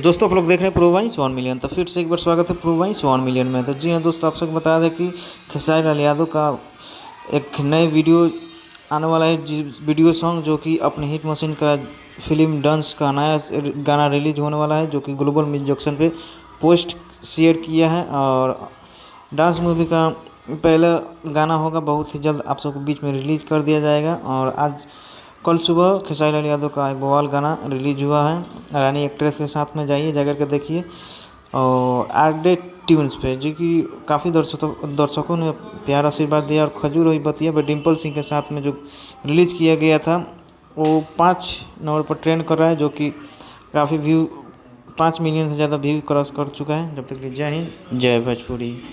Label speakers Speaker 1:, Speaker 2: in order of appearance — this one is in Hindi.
Speaker 1: दोस्तों आप लोग देख रहे हैं प्रो वाइस 1 मिलियन। तो फिर से एक बार स्वागत है प्रो वाइस 1 मिलियन में। तो जी हाँ दोस्तों, आप सबको बता दें कि खेसारी लाल यादव का एक नए वीडियो आने वाला है, वीडियो सॉन्ग जो कि अपने हिट मशीन का फिल्म डांस का नया गाना रिलीज होने वाला है, जो कि ग्लोबल म्यूजिक जंक्शन पे पोस्ट शेयर किया है। और डांस मूवी का पहला गाना होगा, बहुत ही जल्द आप सबको बीच में रिलीज कर दिया जाएगा। और आज कल सुबह खेसारी लाल यादव का एक बवाल गाना रिलीज हुआ है, रानी एक्ट्रेस के साथ में। जाइए जाकर के देखिए। और आरडे ट्यून्स पे, जो कि काफ़ी दर्शकों ने प्यार आशीर्वाद दिया। और खजूर हुई बतिया पर डिम्पल सिंह के साथ में जो रिलीज़ किया गया था, वो 5 नंबर पर ट्रेंड कर रहा है, जो कि काफ़ी व्यू 5 मिलियन से ज़्यादा व्यू क्रॉस कर चुका है। जब तक कि जय हिंद जय भोजपुरी।